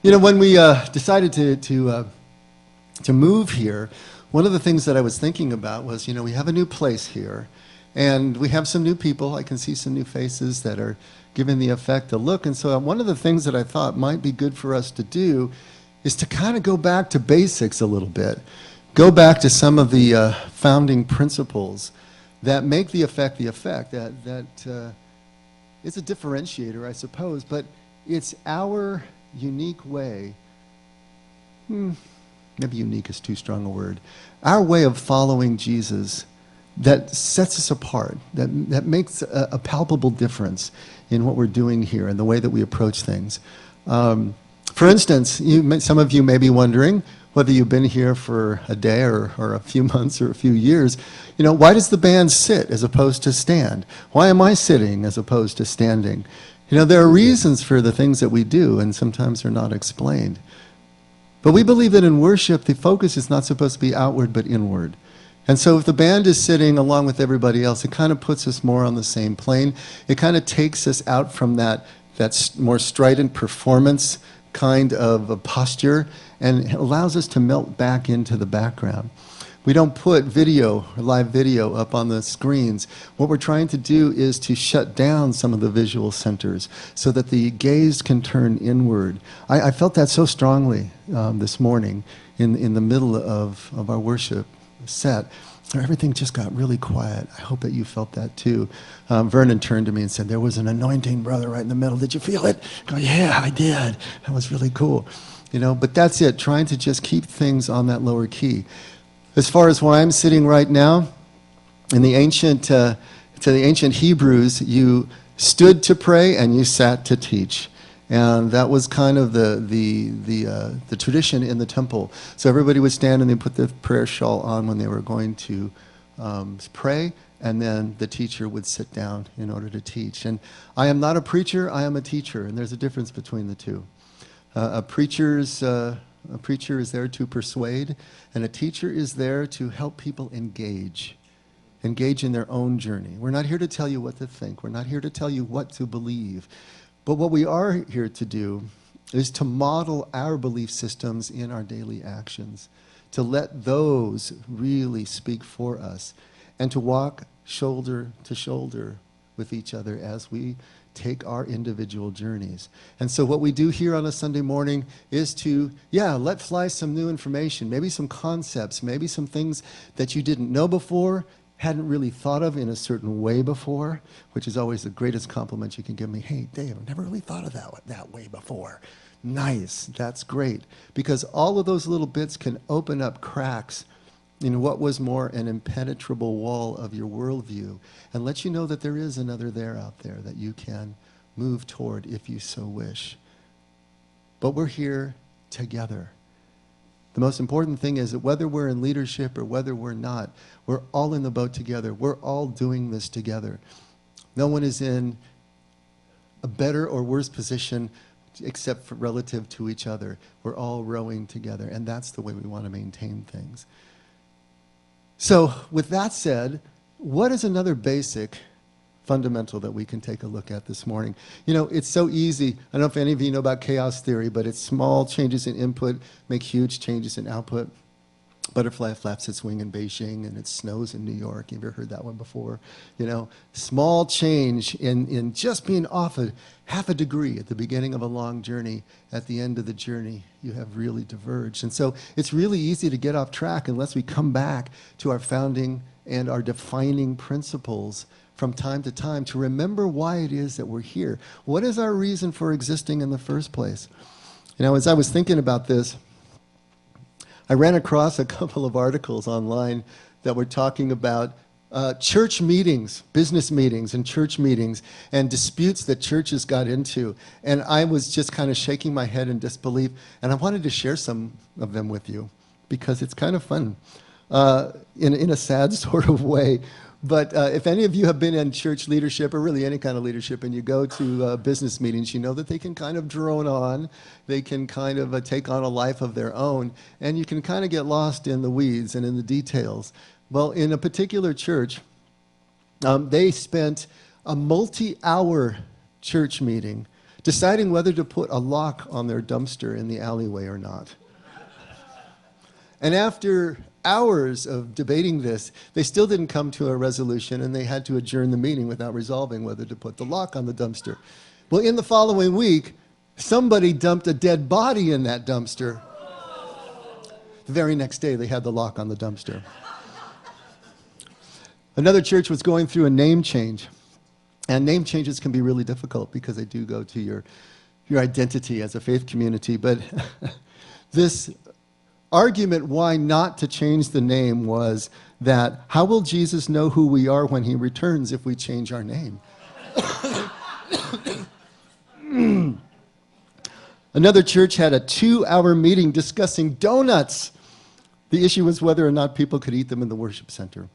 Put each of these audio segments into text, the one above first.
You know, when we decided to move here, one of the things that I was thinking about was, you know, we have a new place here, and we have some new people. I can see some new faces that are giving the effect a look. And so one of the things that I thought might be good for us to do is to kind of go back to basics a little bit. Go back to some of the founding principles that make the effect, that it's a differentiator, I suppose, but it's our unique way, maybe unique is too strong a word, our way of following Jesus that sets us apart, that makes a palpable difference in what we're doing here and the way that we approach things. For instance, some of you may be wondering, whether you've been here for a day or a few months or a few years, you know, why does the band sit as opposed to stand? Why am I sitting as opposed to standing? You know, there are reasons for the things that we do, and sometimes they're not explained. But we believe that in worship, the focus is not supposed to be outward, but inward. And so if the band is sitting along with everybody else, it kind of puts us more on the same plane. It kind of takes us out from that more strident performance kind of a posture, and allows us to melt back into the background. We don't put video, live video, up on the screens. What we're trying to do is to shut down some of the visual centers so that the gaze can turn inward. I felt that so strongly this morning in the middle of our worship set. Everything just got really quiet. I hope that you felt that too. Vernon turned to me and said, "There was an anointing, brother, right in the middle. Did you feel it?" I go, "Yeah, I did. That was really cool." You know, but that's it, trying to just keep things on that lower key. As far as where I'm sitting right now, in the ancient, to the ancient Hebrews, you stood to pray and you sat to teach. And that was kind of the tradition in the temple. So everybody would stand and they put the prayer shawl on when they were going to pray, and then the teacher would sit down in order to teach. And I am not a preacher, I am a teacher, and there's a difference between the two. A preacher is there to persuade, and a teacher is there to help people engage in their own journey. We're not here to tell you what to think. We're not here to tell you what to believe. But what we are here to do is to model our belief systems in our daily actions, to let those really speak for us, and to walk shoulder to shoulder with each other as we take our individual journeys. And so what we do here on a Sunday morning is to, let fly some new information, maybe some concepts, maybe some things that you didn't know before, hadn't really thought of in a certain way before, which is always the greatest compliment you can give me. "Hey, Dave, I've never really thought of that way before." Nice, that's great. Because all of those little bits can open up cracks in what was more an impenetrable wall of your worldview and let you know that there is another there out there that you can move toward if you so wish. But we're here together. The most important thing is that whether we're in leadership or whether we're not, we're all in the boat together. We're all doing this together. No one is in a better or worse position except for relative to each other. We're all rowing together, and that's the way we want to maintain things. So with that said, what is another basic fundamental that we can take a look at this morning? You know, it's so easy. I don't know if any of you know about chaos theory, but it's small changes in input make huge changes in output. Butterfly flaps its wing in Beijing and it snows in New York. You've ever heard that one before? You know, small change in just being off half a degree at the beginning of a long journey. At the end of the journey, you have really diverged. And so it's really easy to get off track unless we come back to our founding and our defining principles from time to time to remember why it is that we're here. What is our reason for existing in the first place? You know, as I was thinking about this, I ran across a couple of articles online that were talking about church meetings, business meetings and church meetings, and disputes that churches got into. And I was just kind of shaking my head in disbelief, and I wanted to share some of them with you because it's kind of fun in a sad sort of way. But if any of you have been in church leadership or really any kind of leadership and you go to business meetings, you know that they can kind of drone on. They can kind of take on a life of their own. And you can kind of get lost in the weeds and in the details. Well, in a particular church, they spent a multi-hour church meeting deciding whether to put a lock on their dumpster in the alleyway or not. And after hours of debating this, they still didn't come to a resolution, and they had to adjourn the meeting without resolving whether to put the lock on the dumpster. Well, in the following week, somebody dumped a dead body in that dumpster. The very next day, they had the lock on the dumpster. Another church was going through a name change. And name changes can be really difficult because they do go to your identity as a faith community. But this argument why not to change the name was that how will Jesus know who we are when he returns if we change our name? Another church had a 2-hour meeting discussing donuts. The issue was whether or not people could eat them in the worship center.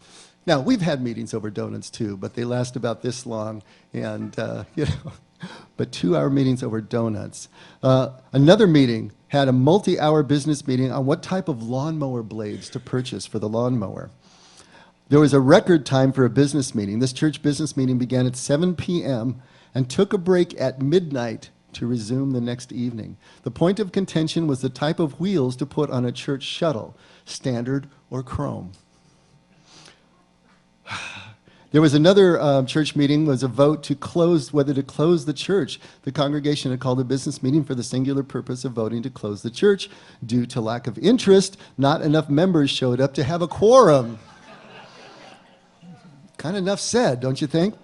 Now, we've had meetings over donuts too, but they last about this long, and but 2-hour meetings over donuts. Another meeting had a multi-hour business meeting on what type of lawnmower blades to purchase for the lawnmower. There was a record time for a business meeting. This church business meeting began at 7 p.m. and took a break at midnight to resume the next evening. The point of contention was the type of wheels to put on a church shuttle, standard or chrome. There was another church meeting, was a vote to whether to close the church. The congregation had called a business meeting for the singular purpose of voting to close the church. Due to lack of interest, not enough members showed up to have a quorum. Kind of enough said, don't you think?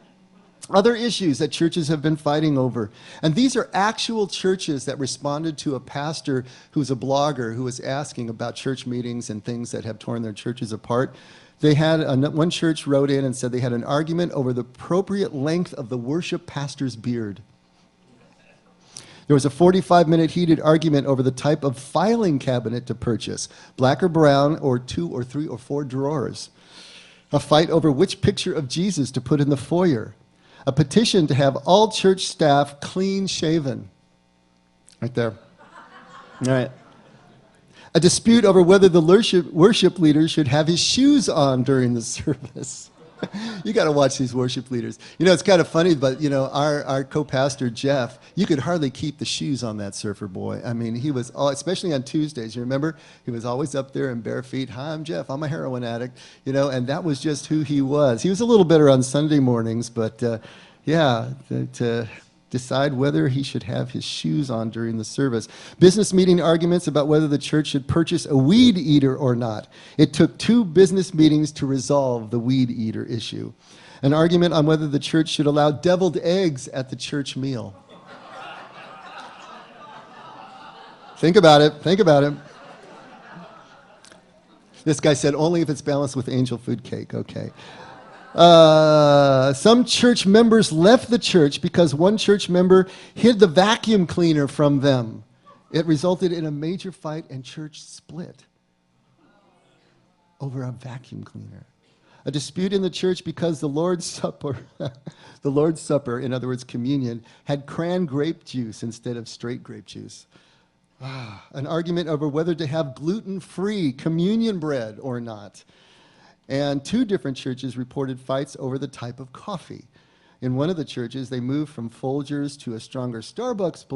Other issues that churches have been fighting over. And these are actual churches that responded to a pastor who's a blogger who was asking about church meetings and things that have torn their churches apart. They had one church wrote in and said they had an argument over the appropriate length of the worship pastor's beard. There was a 45-minute heated argument over the type of filing cabinet to purchase, black or brown, or 2 or 3 or 4 drawers. A fight over which picture of Jesus to put in the foyer. A petition to have all church staff clean shaven. Right there. All right. A dispute over whether the worship leader should have his shoes on during the service. You got to watch these worship leaders. You know, it's kind of funny, but, our co-pastor, Jeff, you could hardly keep the shoes on that surfer boy. I mean, he was, especially on Tuesdays, you remember? He was always up there in bare feet. Hi, I'm Jeff. I'm a heroin addict. And that was just who he was. He was a little better on Sunday mornings, but, to decide whether he should have his shoes on during the service. Business meeting arguments about whether the church should purchase a weed eater or not. It took 2 business meetings to resolve the weed eater issue. An argument on whether the church should allow deviled eggs at the church meal. Think about it. Think about it. This guy said only if it's balanced with angel food cake. Okay. Some church members left the church because one church member hid the vacuum cleaner from them. It resulted in a major fight and church split over a vacuum cleaner. A dispute in the church because the Lord's Supper, in other words, communion, had cran grape juice instead of straight grape juice. An argument over whether to have gluten-free communion bread or not. And 2 different churches reported fights over the type of coffee. In one of the churches, they moved from Folgers to a stronger Starbucks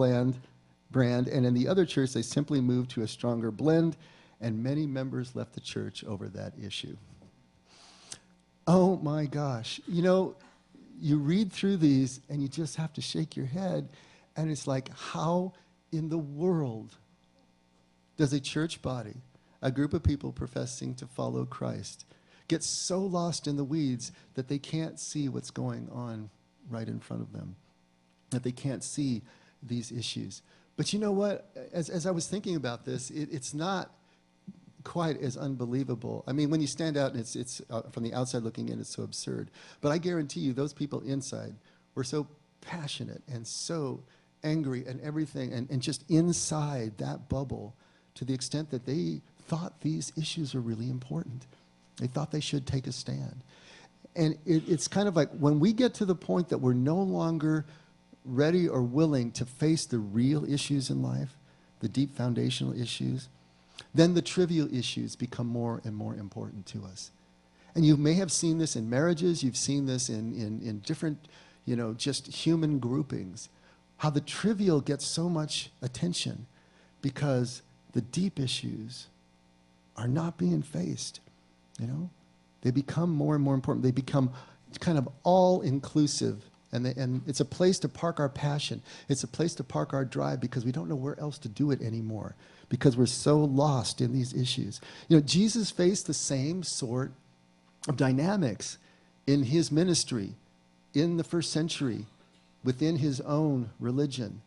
brand, and in the other church, they simply moved to a stronger blend, and many members left the church over that issue. Oh my gosh. You read through these, and you just have to shake your head, and it's like, how in the world does a church body, a group of people professing to follow Christ, get so lost in the weeds that they can't see what's going on right in front of them, that they can't see these issues. But you know what? As I was thinking about this, it's not quite as unbelievable. I mean, when you stand out and it's from the outside looking in, it's so absurd. But I guarantee you, those people inside were so passionate and so angry and everything, and just inside that bubble, to the extent that they thought these issues are really important. They thought they should take a stand. And it's kind of like when we get to the point that we're no longer ready or willing to face the real issues in life, the deep foundational issues, then the trivial issues become more and more important to us. And you may have seen this in marriages, you've seen this in different, just human groupings, how the trivial gets so much attention because the deep issues are not being faced, you know? They become more and more important. They become kind of all-inclusive, and it's a place to park our passion. It's a place to park our drive because we don't know where else to do it anymore because we're so lost in these issues. You know, Jesus faced the same sort of dynamics in his ministry in the first century within his own religion.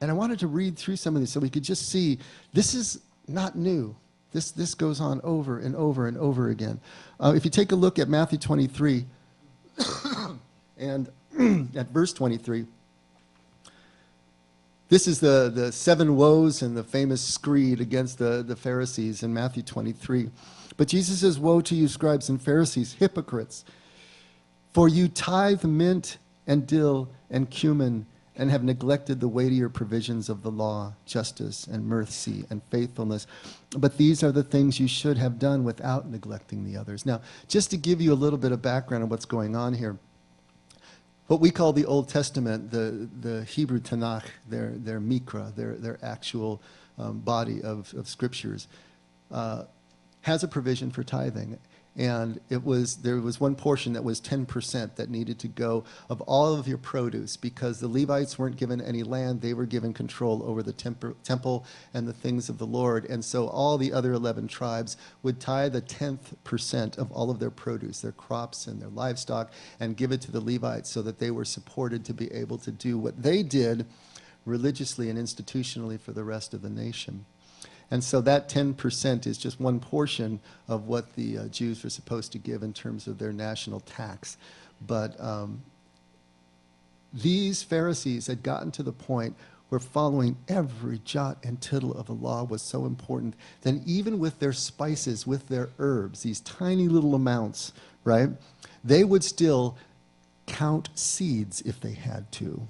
And I wanted to read through some of these so we could just see this is not new. This goes on over and over and over again. If you take a look at Matthew 23 and at verse 23, this is the seven woes and the famous screed against the Pharisees in Matthew 23. But Jesus says, "Woe to you, scribes and Pharisees, hypocrites! For you tithe mint and dill and cumin and have neglected the weightier provisions of the law, justice and mercy and faithfulness. But these are the things you should have done without neglecting the others." Now, just to give you a little bit of background on what's going on here, what we call the Old Testament, the Hebrew Tanakh, their mikra, their actual body of scriptures, has a provision for tithing. And there was one portion that was 10% that needed to go of all of your produce because the Levites weren't given any land. They were given control over the temple and the things of the Lord. And so all the other 11 tribes would tithe the 10% of all of their produce, their crops and their livestock, and give it to the Levites so that they were supported to be able to do what they did religiously and institutionally for the rest of the nation. And so that 10% is just one portion of what the Jews were supposed to give in terms of their national tax. But these Pharisees had gotten to the point where following every jot and tittle of the law was so important that even with their spices, with their herbs, these tiny little amounts, right, they would still count seeds if they had to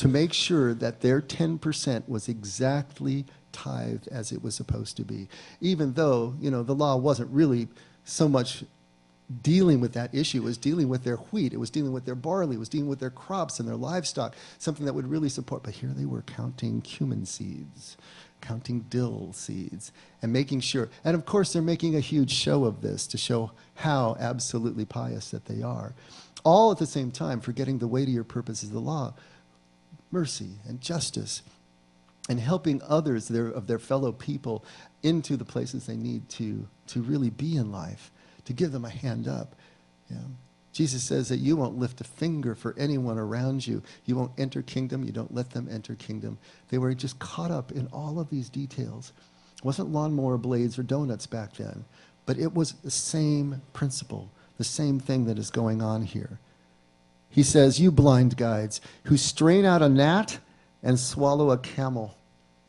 make sure that their 10% was exactly tithed as it was supposed to be, even though, you know, the law wasn't really so much dealing with that issue. It was dealing with their wheat, it was dealing with their barley, it was dealing with their crops and their livestock, something that would really support. But here they were counting cumin seeds, counting dill seeds, and making sure. And of course, they're making a huge show of this to show how absolutely pious that they are, all at the same time forgetting the weightier purposes of the law, mercy and justice, and helping others of their fellow people into the places they need to really be in life, to give them a hand up. You know? Jesus says that you won't lift a finger for anyone around you. You won't enter kingdom. You don't let them enter kingdom. They were just caught up in all of these details. It wasn't lawnmower blades or donuts back then, but it was the same principle, the same thing that is going on here. He says, "You blind guides who strain out a gnat and swallow a camel."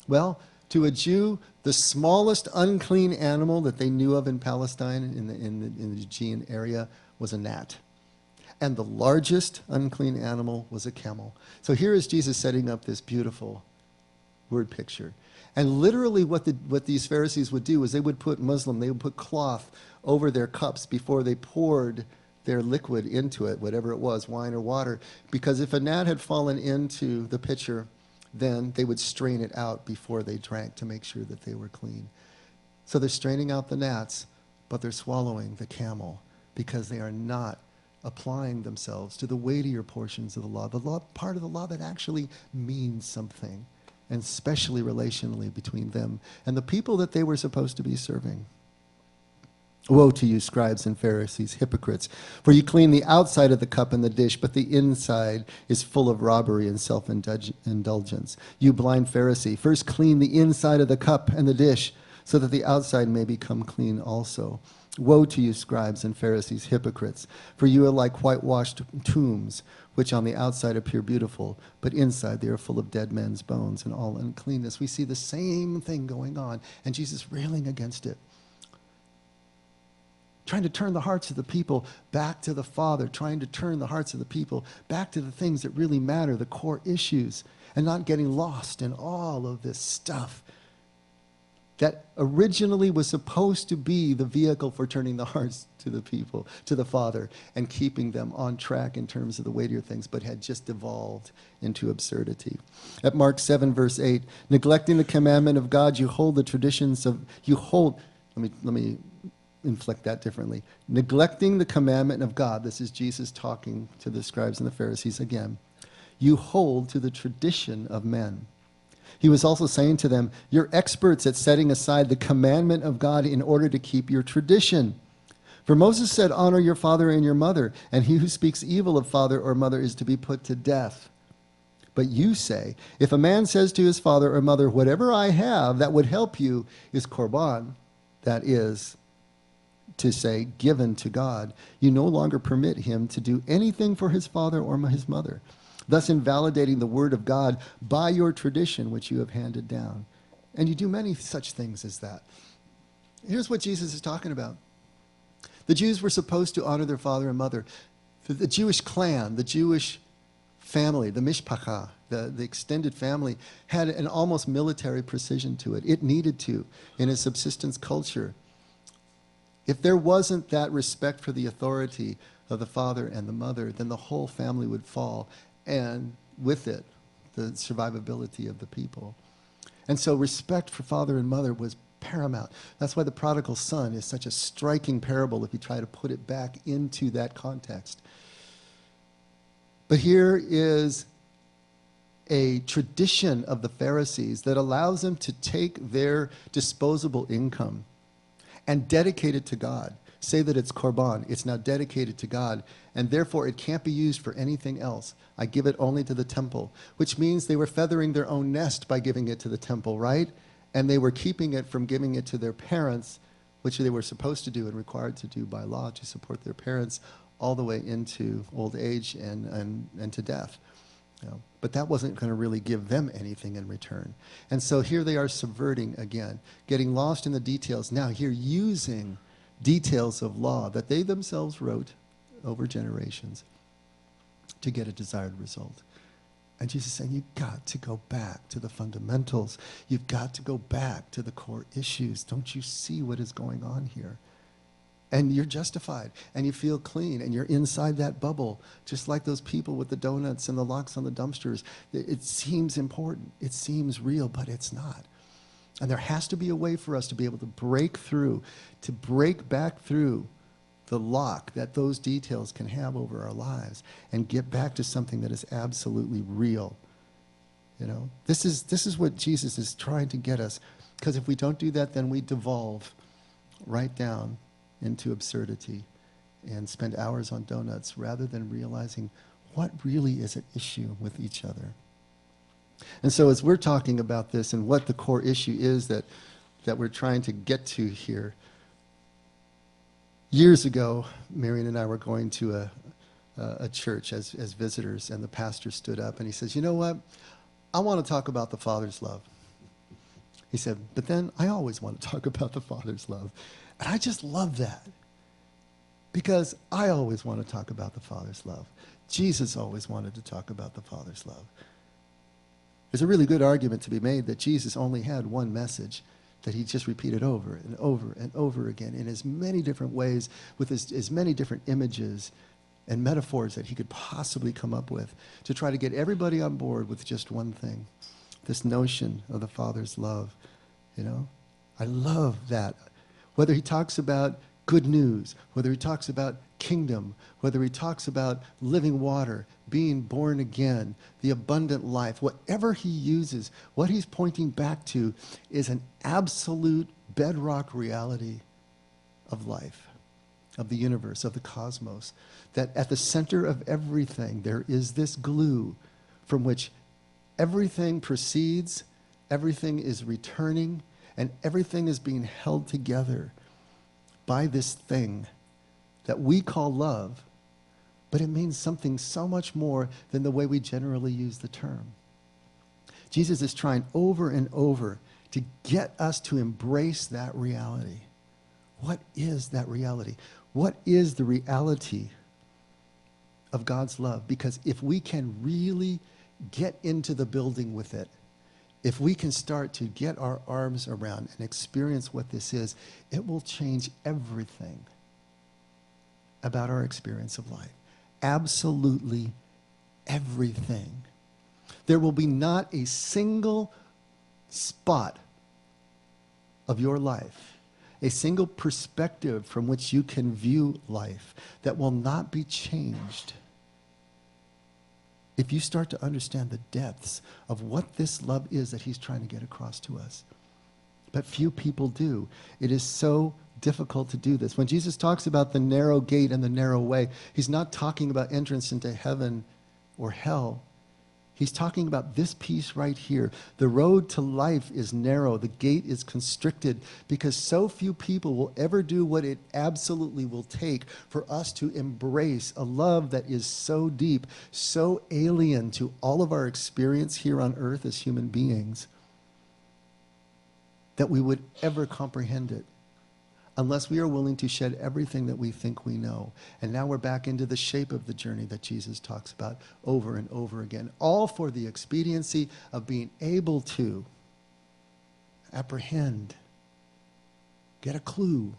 Well, to a Jew, the smallest unclean animal that they knew of in Palestine, in the Aegean area, was a gnat. And the largest unclean animal was a camel. So here is Jesus setting up this beautiful word picture. And literally what these Pharisees would do is they would put cloth over their cups before they poured their liquid into it, whatever it was, wine or water, because if a gnat had fallen into the pitcher, then they would strain it out before they drank to make sure that they were clean. So they're straining out the gnats, but they're swallowing the camel because they are not applying themselves to the weightier portions of the law, part of the law that actually means something, and especially relationally between them and the people that they were supposed to be serving. "Woe to you, scribes and Pharisees, hypocrites, for you clean the outside of the cup and the dish, but the inside is full of robbery and self-indulgence. You blind Pharisee, first clean the inside of the cup and the dish, so that the outside may become clean also. Woe to you, scribes and Pharisees, hypocrites, for you are like whitewashed tombs, which on the outside appear beautiful, but inside they are full of dead men's bones and all uncleanness." We see the same thing going on, and Jesus railing against it, trying to turn the hearts of the people back to the Father, trying to turn the hearts of the people back to the things that really matter, the core issues, and not getting lost in all of this stuff. that originally was supposed to be the vehicle for turning the hearts to the people, to the Father, and keeping them on track in terms of the weightier things, but had just devolved into absurdity. At Mark 7, verse 8, neglecting the commandment of God, you hold the traditions of, let me inflect that differently. Neglecting the commandment of God, this is Jesus talking to the scribes and the Pharisees again, you hold to the tradition of men. He was also saying to them, you're experts at setting aside the commandment of God in order to keep your tradition. For Moses said, honor your father and your mother, and he who speaks evil of father or mother is to be put to death. But you say, if a man says to his father or mother, whatever I have that would help you is korban, that is to say, given to God, you no longer permit him to do anything for his father or his mother, thus invalidating the word of God by your tradition which you have handed down. And you do many such things as that. Here's what Jesus is talking about. The Jews were supposed to honor their father and mother. The Jewish clan, the Jewish family, the mishpacha, the extended family, had an almost military precision to it. It needed to in a subsistence culture. If there wasn't that respect for the authority of the father and the mother, then the whole family would fall, and with it, the survivability of the people. And so respect for father and mother was paramount. That's why the prodigal son is such a striking parable if you try to put it back into that context. But here is a tradition of the Pharisees that allows them to take their disposable income and dedicate it to God. Say that it's korban. It's now dedicated to God, and therefore it can't be used for anything else. I give it only to the temple, which means they were feathering their own nest by giving it to the temple, right? And they were keeping it from giving it to their parents, which they were supposed to do and required to do by law to support their parents all the way into old age and to death. You know, but that wasn't going to really give them anything in return. And so here they are subverting again, getting lost in the details. Now here using details of law that they themselves wrote over generations to get a desired result. And Jesus is saying, you've got to go back to the fundamentals. You've got to go back to the core issues. Don't you see what is going on here? And you're justified, and you feel clean, and you're inside that bubble, just like those people with the donuts and the locks on the dumpsters. It seems important. It seems real, but it's not. And there has to be a way for us to be able to break through, to break back through the lock that those details can have over our lives and get back to something that is absolutely real. You know, this is what Jesus is trying to get us, because if we don't do that, then we devolve right down into absurdity and spend hours on donuts rather than realizing what really is at issue with each other. And so as we're talking about this and what the core issue is that we're trying to get to here, years ago, Marion and I were going to a church as visitors, and the pastor stood up and he says, you know what? I want to talk about the Father's love. He said, but then I always want to talk about the Father's love. And I just love that, because I always want to talk about the Father's love. Jesus always wanted to talk about the Father's love. There's a really good argument to be made that Jesus only had one message that he just repeated over and over and over again in as many different ways, with as many different images and metaphors that he could possibly come up with to try to get everybody on board with just one thing, this notion of the Father's love. You know, I love that. Whether he talks about good news, whether he talks about kingdom, whether he talks about living water, being born again, the abundant life, whatever he uses, what he's pointing back to is an absolute bedrock reality of life, of the universe, of the cosmos, that at the center of everything there is this glue from which everything proceeds, everything is returning, and everything is being held together by this thing that we call love, but it means something so much more than the way we generally use the term. Jesus is trying over and over to get us to embrace that reality. What is that reality? What is the reality of God's love? Because if we can really get into the building with it If we can start to get our arms around and experience what this is, it will change everything about our experience of life. Absolutely everything. There will be not a single spot of your life, a single perspective from which you can view life that will not be changed if you start to understand the depths of what this love is that he's trying to get across to us. But few people do. It is so difficult to do this. When Jesus talks about the narrow gate and the narrow way, he's not talking about entrance into heaven or hell. He's talking about this piece right here. The road to life is narrow. The gate is constricted because so few people will ever do what it absolutely will take for us to embrace a love that is so deep, so alien to all of our experience here on earth as human beings, that we would ever comprehend it, unless we are willing to shed everything that we think we know. And now we're back into the shape of the journey that Jesus talks about over and over again, all for the expediency of being able to apprehend, get a clue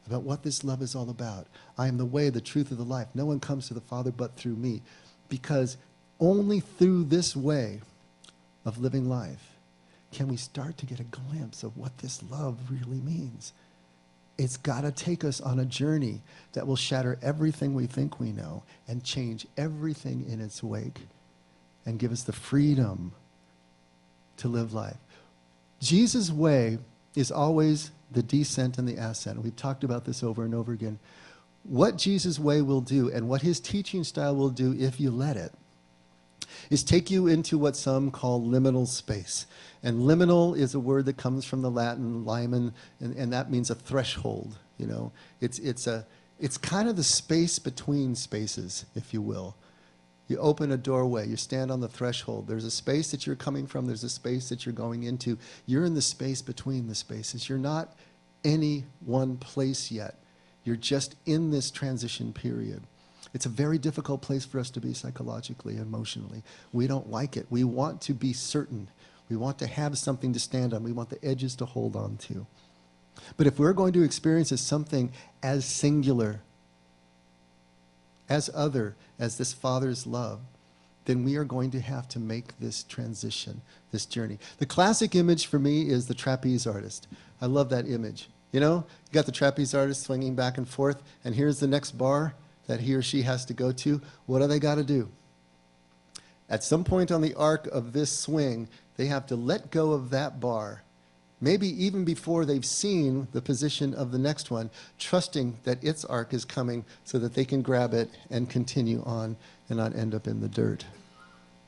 about what this love is all about. I am the way, the truth, and the life. No one comes to the Father but through me. Because only through this way of living life can we start to get a glimpse of what this love really means. It's got to take us on a journey that will shatter everything we think we know and change everything in its wake and give us the freedom to live life. Jesus' way is always the descent and the ascent. We've talked about this over and over again. What Jesus' way will do and what his teaching style will do, if you let it, is take you into what some call liminal space. And liminal is a word that comes from the Latin limen, and that means a threshold. You know, it's kind of the space between spaces, if you will. You open a doorway, you stand on the threshold. There's a space that you're coming from, there's a space that you're going into. You're in the space between the spaces. You're not any one place yet. You're just in this transition period. It's a very difficult place for us to be psychologically, emotionally. We don't like it. We want to be certain. We want to have something to stand on. We want the edges to hold on to. But if we're going to experience something as singular, as other, as this Father's love, then we are going to have to make this transition, this journey. The classic image for me is the trapeze artist. I love that image. You know, you got the trapeze artist swinging back and forth, and here's the next bar that he or she has to go to. What do they got to do? At some point on the arc of this swing, they have to let go of that bar, maybe even before they've seen the position of the next one, trusting that its arc is coming so that they can grab it and continue on and not end up in the dirt.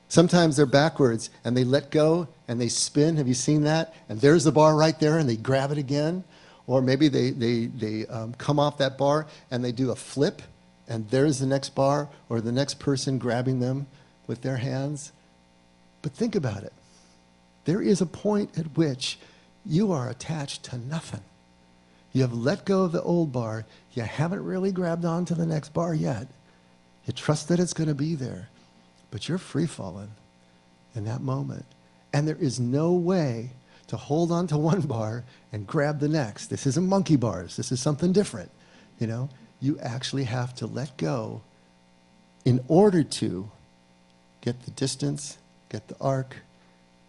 Sometimes they're backwards and they let go and they spin. Have you seen that? And there's the bar right there and they grab it again. Or maybe they come off that bar and they do a flip, and there's the next bar or the next person grabbing them with their hands. But think about it. There is a point at which you are attached to nothing. You have let go of the old bar. You haven't really grabbed on to the next bar yet. You trust that it's going to be there. But you're free falling in that moment. And there is no way to hold on to one bar and grab the next. This isn't monkey bars. This is something different, you know. You actually have to let go in order to get the distance, get the arc,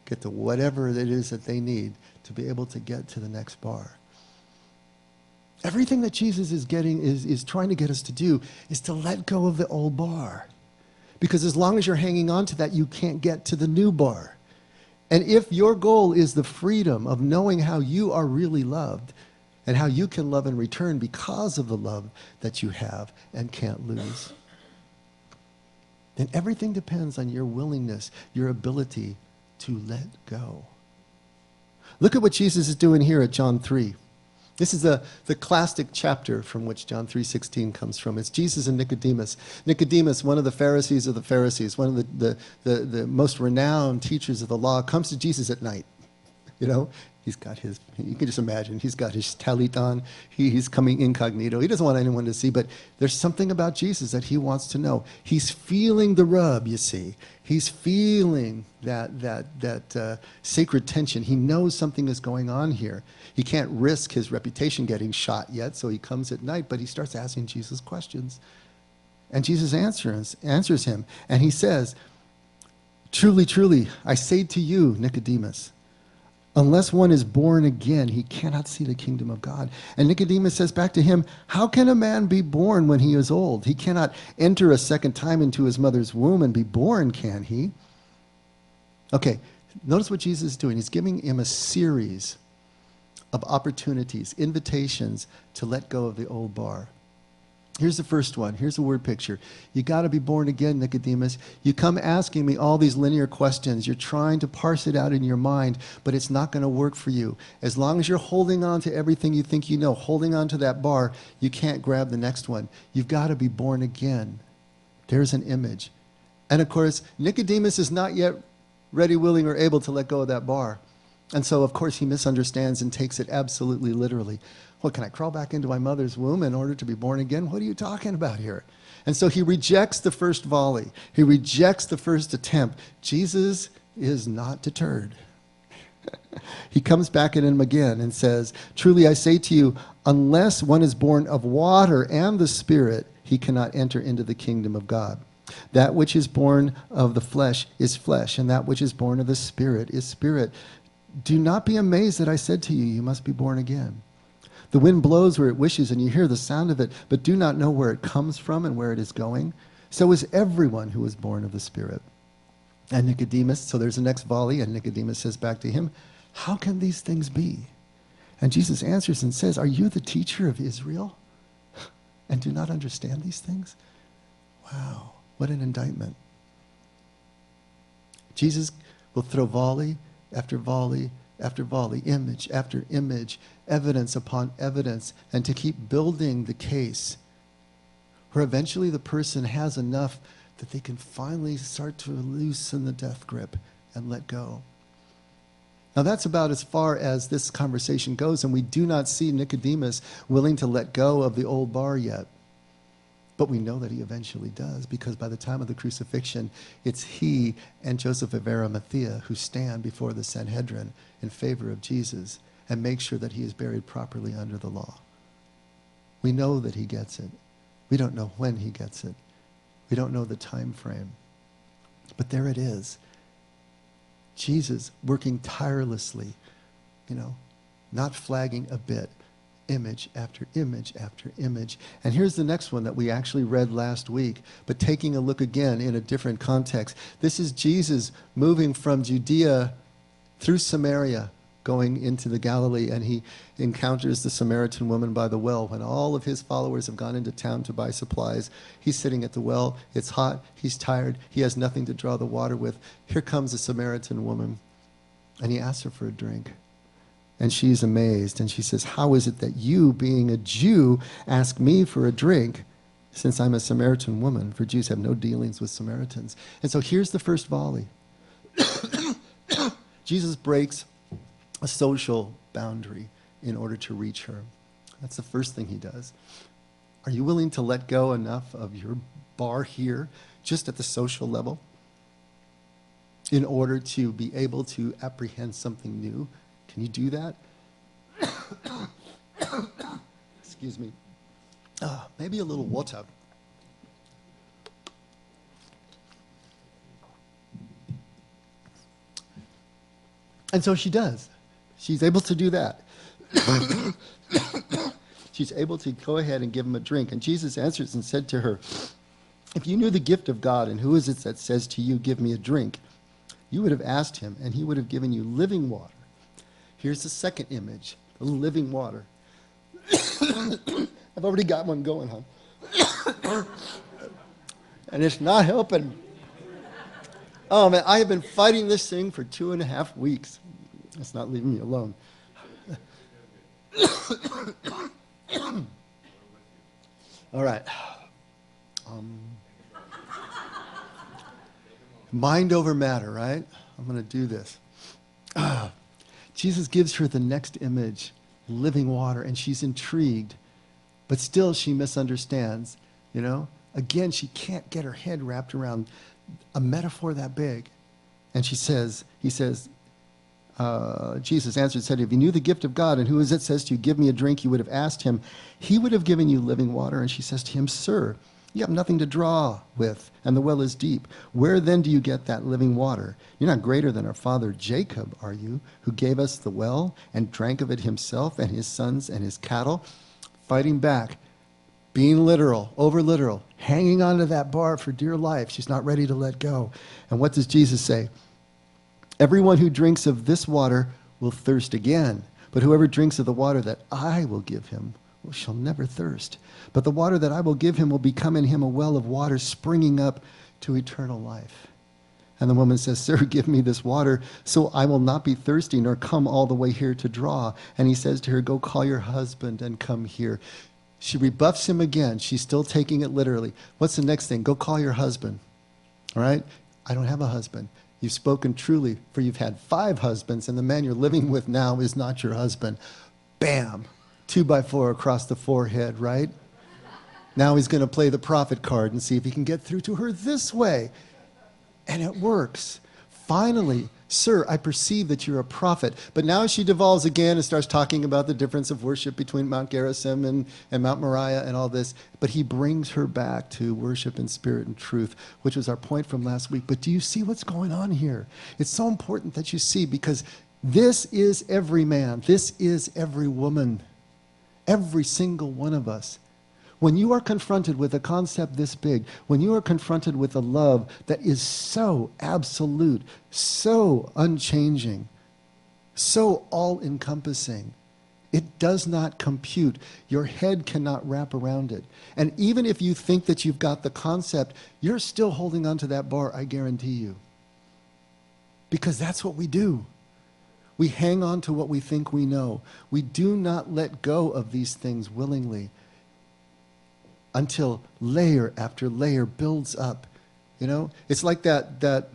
get to whatever it is that they need to be able to get to the next bar. Everything that Jesus is trying to get us to do is to let go of the old bar. Because as long as you're hanging on to that, you can't get to the new bar. And if your goal is the freedom of knowing how you are really loved, and how you can love in return because of the love that you have and can't lose, then everything depends on your willingness, your ability to let go. Look at what Jesus is doing here at John 3. This is the classic chapter from which John 3:16 comes from. It's Jesus and Nicodemus. Nicodemus, one of the Pharisees of the Pharisees, one of the most renowned teachers of the law, comes to Jesus at night. You know, he's got his, you can just imagine, he's got his talit on. He's coming incognito. He doesn't want anyone to see, but there's something about Jesus that he wants to know. He's feeling the rub, you see. He's feeling that sacred tension. He knows something is going on here. He can't risk his reputation getting shot yet, so he comes at night, but he starts asking Jesus questions. And Jesus answers him, and he says, "Truly, truly, I say to you, Nicodemus, unless one is born again, he cannot see the kingdom of God." And Nicodemus says back to him, "How can a man be born when he is old? He cannot enter a second time into his mother's womb and be born, can he?" Okay, notice what Jesus is doing. He's giving him a series of opportunities, invitations to let go of the old bar. Here's the first one. Here's the word picture. You got to be born again, Nicodemus. You come asking me all these linear questions. You're trying to parse it out in your mind, but it's not going to work for you. As long as you're holding on to everything you think you know, holding on to that bar, you can't grab the next one. You've got to be born again. There's an image. And of course, Nicodemus is not yet ready, willing, or able to let go of that bar. And so, of course, he misunderstands and takes it absolutely literally. What, can I crawl back into my mother's womb in order to be born again? What are you talking about here? And so he rejects the first volley. He rejects the first attempt. Jesus is not deterred. He comes back at him again and says, "Truly I say to you, unless one is born of water and the Spirit, he cannot enter into the kingdom of God. That which is born of the flesh is flesh, and that which is born of the Spirit is spirit. Do not be amazed that I said to you, you must be born again. The wind blows where it wishes, and you hear the sound of it, but do not know where it comes from and where it is going. So is everyone who is born of the Spirit." And Nicodemus, so there's the next volley, and Nicodemus says back to him, "How can these things be?" And Jesus answers and says, "Are you the teacher of Israel and do not understand these things?" Wow, what an indictment. Jesus will throw volley after volley after volley, image after image, evidence upon evidence, and to keep building the case where eventually the person has enough that they can finally start to loosen the death grip and let go. Now that's about as far as this conversation goes, and we do not see Nicodemus willing to let go of the old bar yet. But we know that he eventually does, because by the time of the crucifixion, it's he and Joseph of Arimathea who stand before the Sanhedrin in favor of Jesus and make sure that he is buried properly under the law. We know that he gets it. We don't know when he gets it. We don't know the time frame. But there it is. Jesus working tirelessly, not flagging a bit. Image after image after image. And here's the next one that we actually read last week, but taking a look again in a different context. This is Jesus moving from Judea through Samaria, going into the Galilee, and he encounters the Samaritan woman by the well. When all of his followers have gone into town to buy supplies, he's sitting at the well. It's hot. He's tired. He has nothing to draw the water with. Here comes a Samaritan woman, and he asks her for a drink. And she's amazed, and she says, "How is it that you, being a Jew, ask me for a drink, since I'm a Samaritan woman?" For Jews have no dealings with Samaritans. And so here's the first volley. Jesus breaks a social boundary in order to reach her. That's the first thing he does. Are you willing to let go enough of your bar here, just at the social level, in order to be able to apprehend something new? Can you do that? Excuse me. Maybe a little water. And so she does. She's able to do that. She's able to go ahead and give him a drink. And Jesus answers and said to her, "If you knew the gift of God and who is it that says to you, 'Give me a drink,' you would have asked him, and he would have given you living water." Here's the second image, the living water. I've already got one going, huh? And it's not helping. Oh, man, I have been fighting this thing for 2.5 weeks. It's not leaving me alone. All right. Mind over matter, right? I'm going to do this. Jesus gives her the next image, living water, and she's intrigued. But still she misunderstands, you know. Again, she can't get her head wrapped around a metaphor that big. And he says, Jesus answered and said, if you knew the gift of God and who is it says to you, give me a drink, you would have asked him. He would have given you living water. And she says to him, sir, you have nothing to draw with, and the well is deep. Where then do you get that living water? You're not greater than our father Jacob, are you, who gave us the well and drank of it himself and his sons and his cattle? Fighting back, being literal, over literal, hanging on to that bar for dear life. She's not ready to let go. And what does Jesus say? Everyone who drinks of this water will thirst again, but whoever drinks of the water that I will give him shall never thirst. But the water that I will give him will become in him a well of water springing up to eternal life. And the woman says, sir, give me this water so I will not be thirsty nor come all the way here to draw. And he says to her, go call your husband and come here. She rebuffs him again. She's still taking it literally. What's the next thing? Go call your husband. All right? I don't have a husband. You've spoken truly, for you've had 5 husbands, and the man you're living with now is not your husband. Bam! 2x4 across the forehead, right? Now he's going to play the prophet card and see if he can get through to her this way. And it works. Finally, sir, I perceive that you're a prophet. But now she devolves again and starts talking about the difference of worship between Mount Gerizim and Mount Moriah and all this. But he brings her back to worship in spirit and truth, which was our point from last week. But do you see what's going on here? It's so important that you see, because this is every man. This is every woman. Every single one of us. When you are confronted with a concept this big, when you are confronted with a love that is so absolute, so unchanging, so all-encompassing, it does not compute. Your head cannot wrap around it. And even if you think that you've got the concept, you're still holding on to that bar, I guarantee you. Because that's what we do. We hang on to what we think we know. We do not let go of these things willingly until layer after layer builds up. You know, it's like that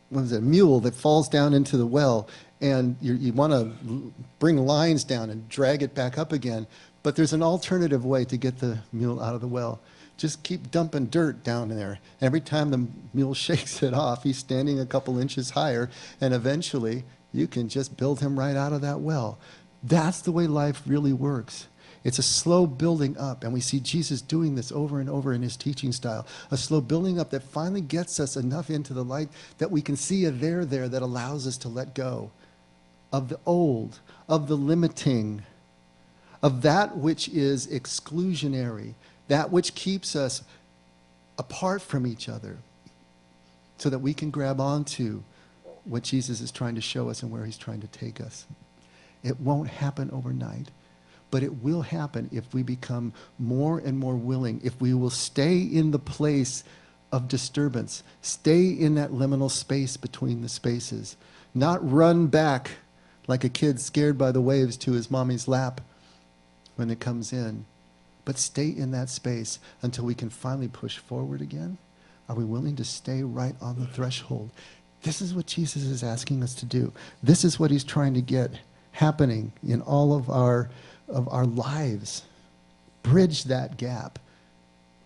what is it, mule that falls down into the well, and you want to bring lines down and drag it back up again, but there's an alternative way to get the mule out of the well. Just keep dumping dirt down there. Every time the mule shakes it off, he's standing a couple inches higher, and eventually you can just build him right out of that well. That's the way life really works. It's a slow building up, and we see Jesus doing this over and over in his teaching style. A slow building up that finally gets us enough into the light that we can see a there that allows us to let go of the old, of the limiting, of that which is exclusionary, that which keeps us apart from each other, so that we can grab onto what Jesus is trying to show us and where he's trying to take us. It won't happen overnight, but it will happen if we become more and more willing, if we will stay in the place of disturbance, stay in that liminal space between the spaces, not run back like a kid scared by the waves to his mommy's lap when it comes in. But stay in that space until we can finally push forward again. Are we willing to stay right on the threshold? This is what Jesus is asking us to do. This is what he's trying to get happening in all of our lives. Bridge that gap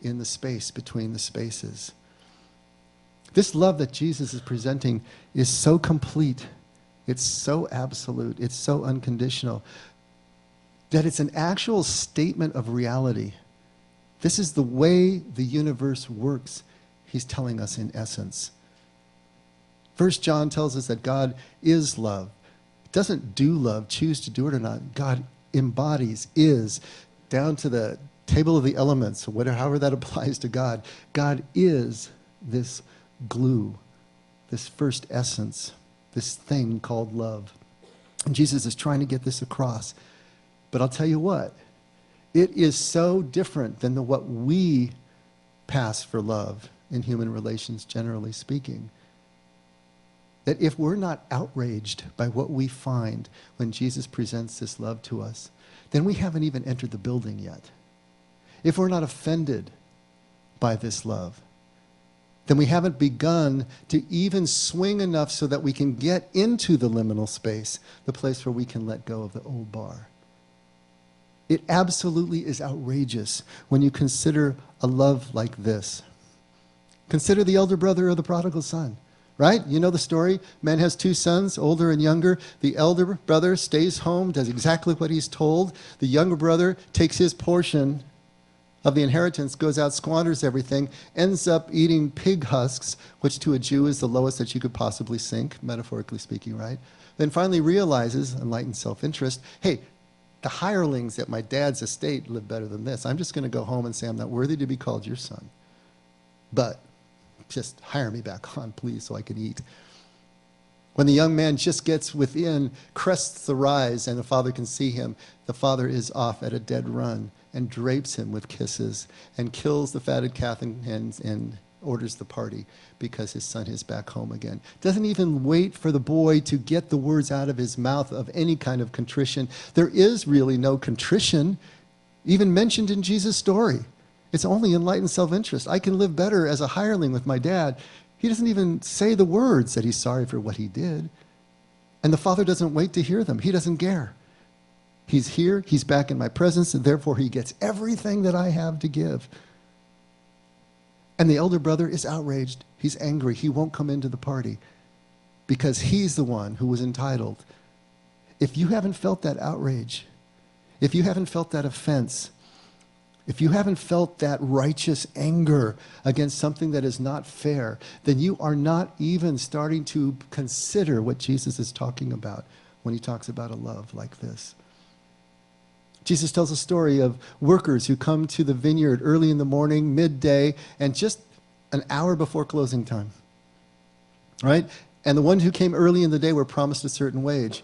in the space between the spaces. This love that Jesus is presenting is so complete. It's so absolute. It's so unconditional, that it's an actual statement of reality. This is the way the universe works, he's telling us in essence. 1 John tells us that God is love. It doesn't do love, choose to do it or not. God embodies, is, down to the table of the elements, whatever, however that applies to God. God is this glue, this first essence, this thing called love. And Jesus is trying to get this across. But I'll tell you what, it is so different than what we pass for love in human relations, generally speaking, that if we're not outraged by what we find when Jesus presents this love to us, then we haven't even entered the building yet. If we're not offended by this love, then we haven't begun to even swing enough so that we can get into the liminal space, the place where we can let go of the old bar. It absolutely is outrageous when you consider a love like this. Consider the elder brother of the prodigal son, right? You know the story. Man has two sons, older and younger. The elder brother stays home, does exactly what he's told. The younger brother takes his portion of the inheritance, goes out, squanders everything, ends up eating pig husks, which to a Jew is the lowest that you could possibly sink, metaphorically speaking, right? Then finally realizes, enlightened self-interest, hey, the hirelings at my dad's estate live better than this. I'm just going to go home and say I'm not worthy to be called your son. But just hire me back on, please, so I can eat. When the young man just gets within, crests the rise, and the father can see him, the father is off at a dead run and drapes him with kisses and kills the fatted calf and orders the party because his son is back home again. Doesn't even wait for the boy to get the words out of his mouth of any kind of contrition. There is really no contrition even mentioned in Jesus' story. It's only enlightened self-interest. I can live better as a hireling with my dad. He doesn't even say the words that he's sorry for what he did. And the father doesn't wait to hear them. He doesn't care. He's here, he's back in my presence, and therefore he gets everything that I have to give. And the elder brother is outraged. He's angry. He won't come into the party because he's the one who was entitled. If you haven't felt that outrage, if you haven't felt that offense, if you haven't felt that righteous anger against something that is not fair, then you are not even starting to consider what Jesus is talking about when he talks about a love like this. Jesus tells a story of workers who come to the vineyard early in the morning, midday, and just an hour before closing time, right? And the ones who came early in the day were promised a certain wage.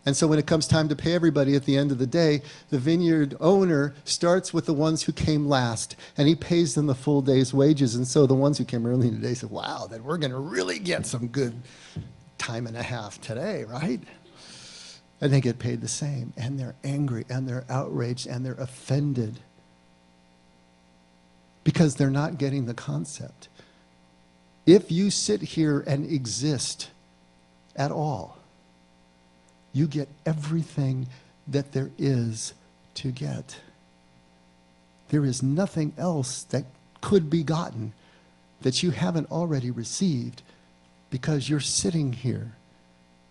And so when it comes time to pay everybody at the end of the day, the vineyard owner starts with the ones who came last, and he pays them the full day's wages. And so the ones who came early in the day said, wow, then we're going to really get some good time and a half today, right? And they get paid the same, and they're angry, and they're outraged, and they're offended because they're not getting the concept. If you sit here and exist at all, you get everything that there is to get. There is nothing else that could be gotten that you haven't already received because you're sitting here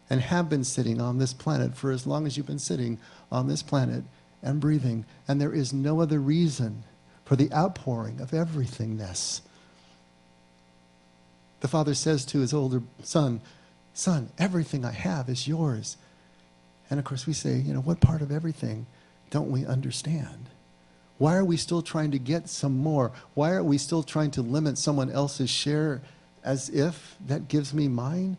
and have been sitting on this planet for as long as you've been sitting on this planet and breathing. And there is no other reason for the outpouring of everythingness. The father says to his older son, son, everything I have is yours. And of course we say, what part of everything don't we understand? Why are we still trying to get some more? Why are we still trying to limit someone else's share as if that gives me mine?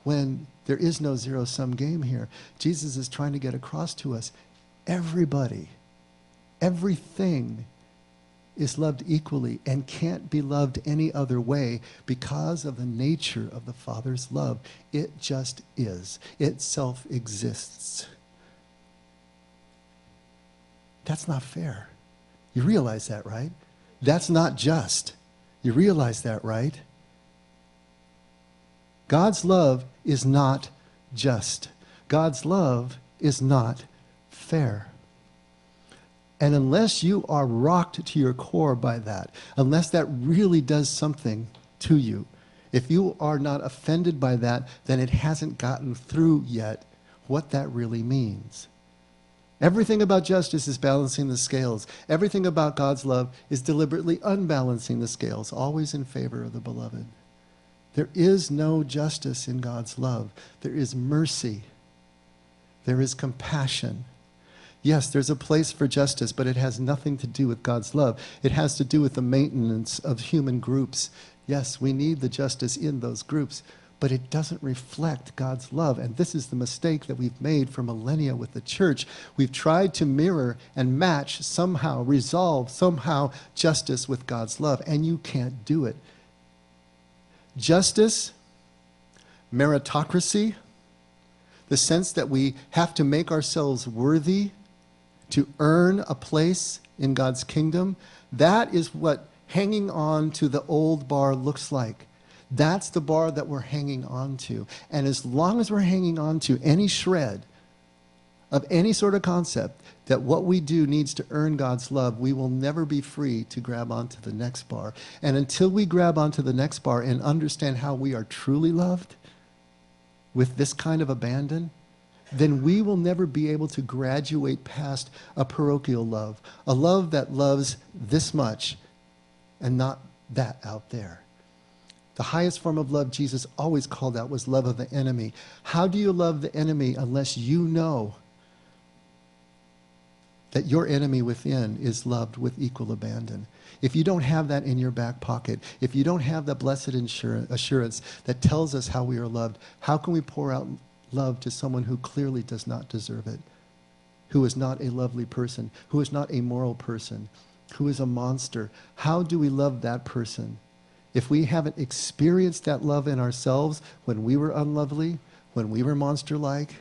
When there is no zero-sum game here. Jesus is trying to get across to us, everybody, everything is loved equally and can't be loved any other way because of the nature of the Father's love. It just is. It self-exists. That's not fair. You realize that, right? That's not just. You realize that, right? God's love is not just. God's love is not fair. And unless you are rocked to your core by that, unless that really does something to you, if you are not offended by that, then it hasn't gotten through yet what that really means. Everything about justice is balancing the scales. Everything about God's love is deliberately unbalancing the scales, always in favor of the beloved. There is no justice in God's love. There is mercy. There is compassion. Yes, there's a place for justice, but it has nothing to do with God's love. It has to do with the maintenance of human groups. Yes, we need the justice in those groups, but it doesn't reflect God's love. And this is the mistake that we've made for millennia with the church. We've tried to mirror and match somehow, resolve somehow justice with God's love, and you can't do it. Justice, meritocracy, the sense that we have to make ourselves worthy to earn a place in God's kingdom, that is what hanging on to the old bar looks like. That's the bar that we're hanging on to. And as long as we're hanging on to any shred of any sort of concept that what we do needs to earn God's love, we will never be free to grab onto the next bar. And until we grab onto the next bar and understand how we are truly loved with this kind of abandon, then we will never be able to graduate past a parochial love, a love that loves this much and not that out there. The highest form of love Jesus always called out was love of the enemy. How do you love the enemy unless you know that your enemy within is loved with equal abandon? If you don't have that in your back pocket, if you don't have that blessed assurance that tells us how we are loved, how can we pour out love to someone who clearly does not deserve it, who is not a lovely person, who is not a moral person, who is a monster? How do we love that person? If we haven't experienced that love in ourselves when we were unlovely, when we were monster-like,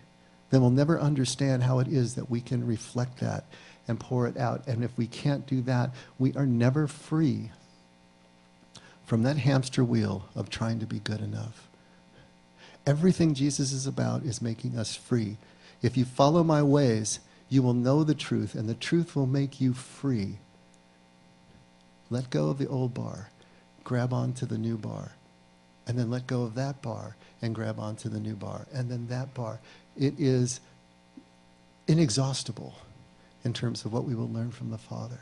then we'll never understand how it is that we can reflect that and pour it out. And if we can't do that, we are never free from that hamster wheel of trying to be good enough. Everything Jesus is about is making us free. If you follow my ways, you will know the truth, and the truth will make you free. Let go of the old bar, grab onto the new bar, and then let go of that bar and grab onto the new bar, and then that bar. It is inexhaustible in terms of what we will learn from the Father.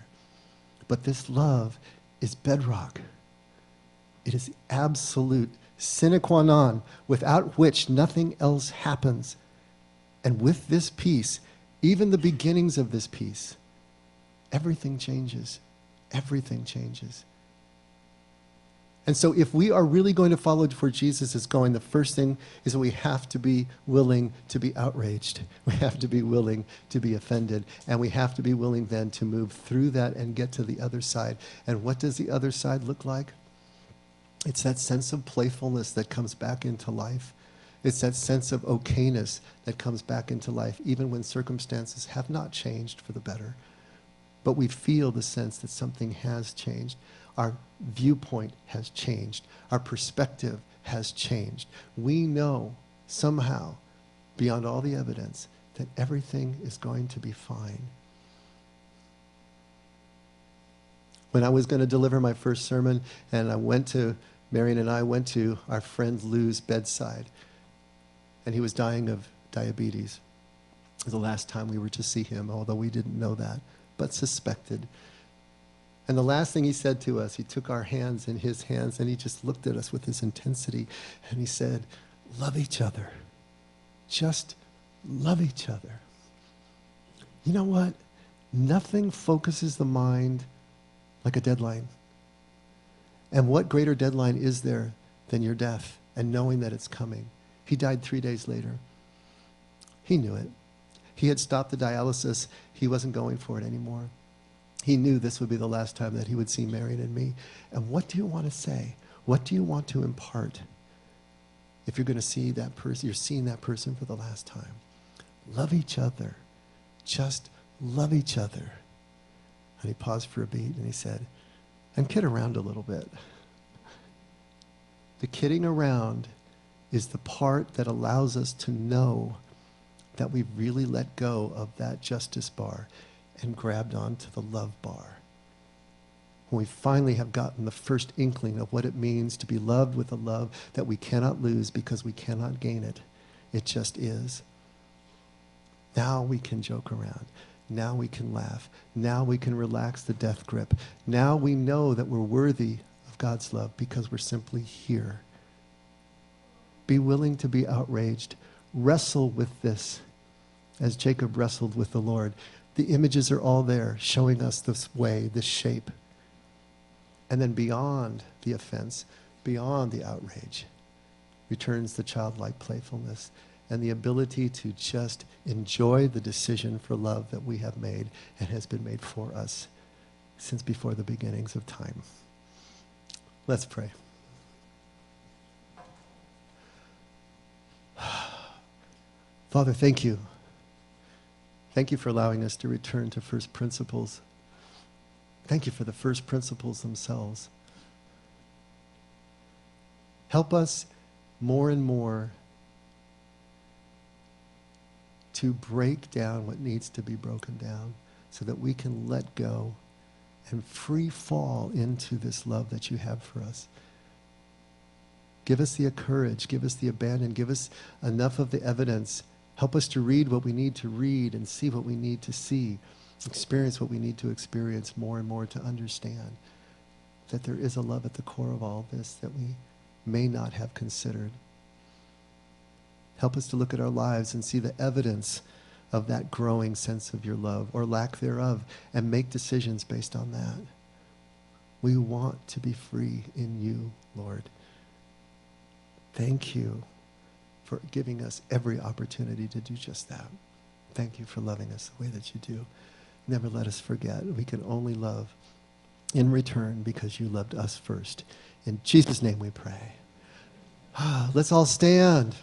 But this love is bedrock. It is absolute, sine qua non, without which nothing else happens. And with this peace, even the beginnings of this peace, everything changes. Everything changes. And so if we are really going to follow where Jesus is going, the first thing is that we have to be willing to be outraged. We have to be willing to be offended. And we have to be willing then to move through that and get to the other side. And what does the other side look like? It's that sense of playfulness that comes back into life. It's that sense of okayness that comes back into life, even when circumstances have not changed for the better. But we feel the sense that something has changed. Our viewpoint has changed. Our perspective has changed. We know somehow, beyond all the evidence, that everything is going to be fine. When I was going to deliver my first sermon, and Marion and I went to our friend Lou's bedside, and he was dying of diabetes. It was the last time we were to see him, although we didn't know that, but suspected. And the last thing he said to us, he took our hands in his hands and he just looked at us with this intensity and he said, love each other. Just love each other. You know what? Nothing focuses the mind like a deadline. And what greater deadline is there than your death and knowing that it's coming? He died 3 days later. He knew it. He had stopped the dialysis. He wasn't going for it anymore. He knew this would be the last time that he would see Marion and me. And what do you want to say? What do you want to impart? If you're going to see that person, you're seeing that person for the last time. Love each other. Just love each other. And he paused for a beat and he said, and kid around a little bit. The kidding around is the part that allows us to know that we've really let go of that justice bar and grabbed onto the love bar. When we finally have gotten the first inkling of what it means to be loved with a love that we cannot lose because we cannot gain it. It just is. Now we can joke around. Now we can laugh. Now we can relax the death grip. Now we know that we're worthy of God's love because we're simply here. Be willing to be outraged. Wrestle with this as Jacob wrestled with the Lord. The images are all there showing us this way, this shape. And then beyond the offense, beyond the outrage, returns the childlike playfulness and the ability to just enjoy the decision for love that we have made and has been made for us since before the beginnings of time. Let's pray. Father, thank you. Thank you for allowing us to return to first principles. Thank you for the first principles themselves. Help us more and more to break down what needs to be broken down so that we can let go and free fall into this love that you have for us. Give us the courage, give us the abandon, give us enough of the evidence. Help us to read what we need to read and see what we need to see, experience what we need to experience more and more to understand that there is a love at the core of all this that we may not have considered. Help us to look at our lives and see the evidence of that growing sense of your love or lack thereof and make decisions based on that. We want to be free in you, Lord. Thank you for giving us every opportunity to do just that. Thank you for loving us the way that you do. Never let us forget. We can only love in return because you loved us first. In Jesus' name we pray. Let's all stand.